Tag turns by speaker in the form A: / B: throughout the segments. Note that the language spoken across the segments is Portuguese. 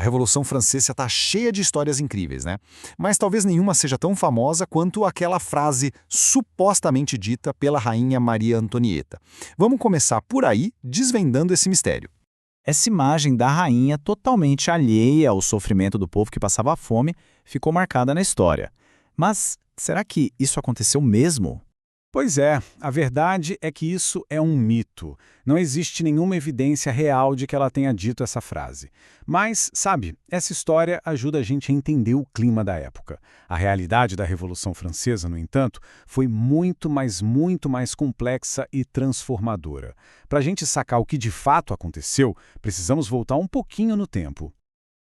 A: Revolução Francesa está cheia de histórias incríveis, né? Mas talvez nenhuma seja tão famosa quanto aquela frase supostamente dita pela rainha Maria Antonieta. Vamos começar por aí, desvendando esse mistério.
B: Essa imagem da rainha totalmente alheia ao sofrimento do povo que passava fome ficou marcada na história. Mas será que isso aconteceu mesmo?
C: Pois é, a verdade é que isso é um mito. Não existe nenhuma evidência real de que ela tenha dito essa frase. Mas, sabe, essa história ajuda a gente a entender o clima da época. A realidade da Revolução Francesa, no entanto, foi muito mais complexa e transformadora. Para a gente sacar o que de fato aconteceu, precisamos voltar um pouquinho no tempo.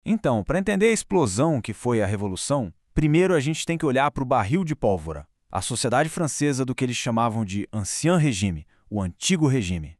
D: Então, para entender a explosão que foi a Revolução, primeiro a gente tem que olhar para o barril de pólvora, a sociedade francesa do que eles chamavam de Ancien Régime, o Antigo Regime.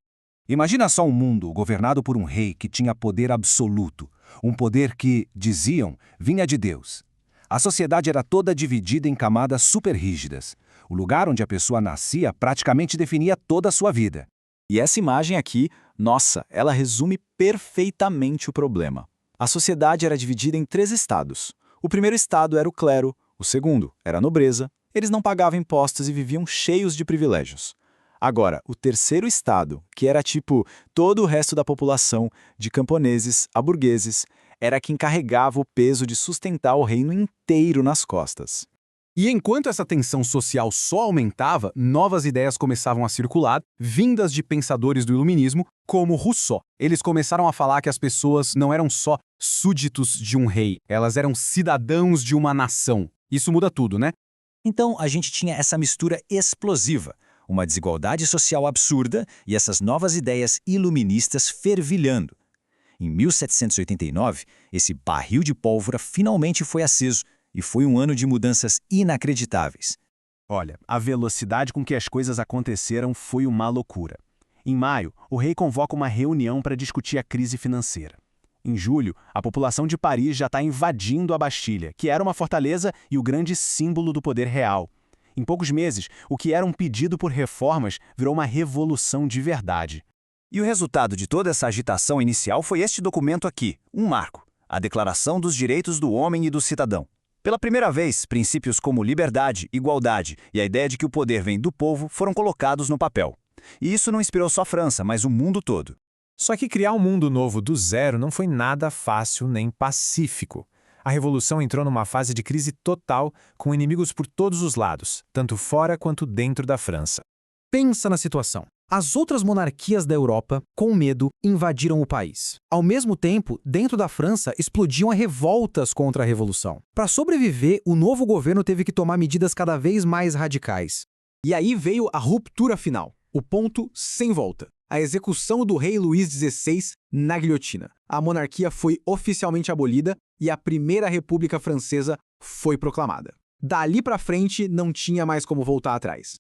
E: Imagina só um mundo governado por um rei que tinha poder absoluto, um poder que, diziam, vinha de Deus. A sociedade era toda dividida em camadas super rígidas. O lugar onde a pessoa nascia praticamente definia toda a sua vida.
B: E essa imagem aqui, nossa, ela resume perfeitamente o problema. A sociedade era dividida em 3 estados. O primeiro estado era o clero, o segundo era a nobreza. Eles não pagavam impostos e viviam cheios de privilégios. Agora, o terceiro estado, que era tipo todo o resto da população, de camponeses a burgueses, era quem carregava o peso de sustentar o reino inteiro nas costas.
F: E enquanto essa tensão social só aumentava, novas ideias começavam a circular, vindas de pensadores do iluminismo, como Rousseau. Eles começaram a falar que as pessoas não eram só súditos de um rei, elas eram cidadãos de uma nação. Isso muda tudo, né?
G: Então, a gente tinha essa mistura explosiva, uma desigualdade social absurda e essas novas ideias iluministas fervilhando. Em 1789, esse barril de pólvora finalmente foi aceso e foi um ano de mudanças inacreditáveis.
C: Olha, a velocidade com que as coisas aconteceram foi uma loucura. Em maio, o rei convoca uma reunião para discutir a crise financeira. Em julho, a população de Paris já está invadindo a Bastilha, que era uma fortaleza e o grande símbolo do poder real. Em poucos meses, o que era um pedido por reformas virou uma revolução de verdade.
G: E o resultado de toda essa agitação inicial foi este documento aqui, um marco, a Declaração dos Direitos do Homem e do Cidadão. Pela primeira vez, princípios como liberdade, igualdade e a ideia de que o poder vem do povo foram colocados no papel. E isso não inspirou só a França, mas o mundo todo.
H: Só que criar um mundo novo do zero não foi nada fácil nem pacífico. A Revolução entrou numa fase de crise total, com inimigos por todos os lados, tanto fora quanto dentro da França.
F: Pensa na situação. As outras monarquias da Europa, com medo, invadiram o país. Ao mesmo tempo, dentro da França, explodiam revoltas contra a Revolução. Para sobreviver, o novo governo teve que tomar medidas cada vez mais radicais. E aí veio a ruptura final, o ponto sem volta. A execução do rei Luís XVI na guilhotina. A monarquia foi oficialmente abolida e a Primeira República Francesa foi proclamada. Dali para frente, não tinha mais como voltar atrás.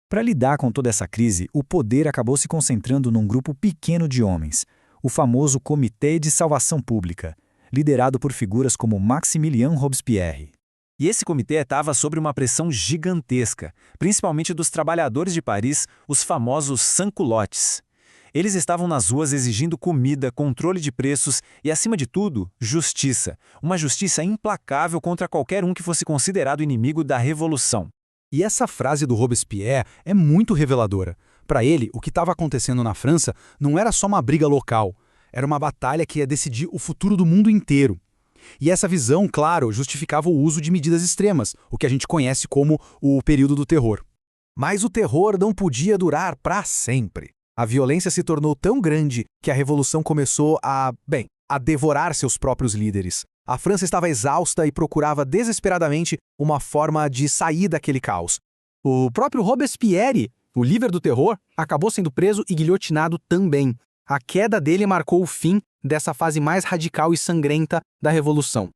G: Para lidar com toda essa crise, o poder acabou se concentrando num grupo pequeno de homens, o famoso Comitê de Salvação Pública, liderado por figuras como Maximilien Robespierre. E esse comitê estava sob uma pressão gigantesca, principalmente dos trabalhadores de Paris, os famosos sans-culottes. Eles estavam nas ruas exigindo comida, controle de preços e, acima de tudo, justiça. Uma justiça implacável contra qualquer um que fosse considerado inimigo da Revolução.
F: E essa frase do Robespierre é muito reveladora. Para ele, o que estava acontecendo na França não era só uma briga local, era uma batalha que ia decidir o futuro do mundo inteiro. E essa visão, claro, justificava o uso de medidas extremas, o que a gente conhece como o período do terror. Mas o terror não podia durar para sempre. A violência se tornou tão grande que a revolução começou a devorar seus próprios líderes. A França estava exausta e procurava desesperadamente uma forma de sair daquele caos. O próprio Robespierre, o líder do terror, acabou sendo preso e guilhotinado também. A queda dele marcou o fim dessa fase mais radical e sangrenta da Revolução.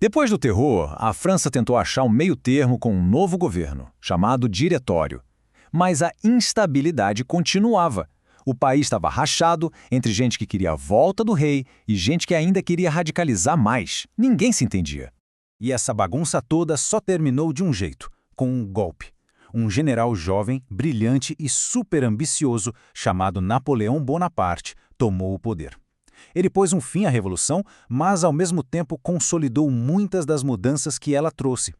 G: Depois do terror, a França tentou achar um meio-termo com um novo governo, chamado Diretório. Mas a instabilidade continuava. O país estava rachado entre gente que queria a volta do rei e gente que ainda queria radicalizar mais. Ninguém se entendia.
E: E essa bagunça toda só terminou de um jeito, com um golpe. Um general jovem, brilhante e super ambicioso, chamado Napoleão Bonaparte, tomou o poder.
C: Ele pôs um fim à Revolução, mas ao mesmo tempo consolidou muitas das mudanças que ela trouxe.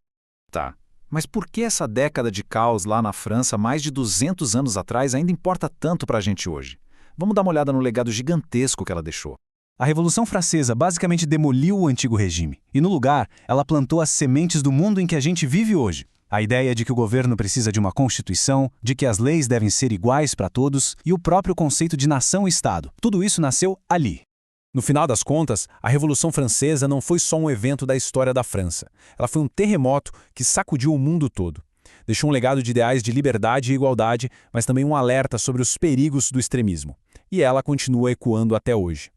B: Tá. Mas por que essa década de caos lá na França, mais de 200 anos atrás, ainda importa tanto para a gente hoje? Vamos dar uma olhada no legado gigantesco que ela deixou.
D: A Revolução Francesa basicamente demoliu o antigo regime, e no lugar, ela plantou as sementes do mundo em que a gente vive hoje. A ideia de que o governo precisa de uma constituição, de que as leis devem ser iguais para todos, e o próprio conceito de nação e Estado. Tudo isso nasceu ali.
H: No final das contas, a Revolução Francesa não foi só um evento da história da França. Ela foi um terremoto que sacudiu o mundo todo. Deixou um legado de ideais de liberdade e igualdade, mas também um alerta sobre os perigos do extremismo. E ela continua ecoando até hoje.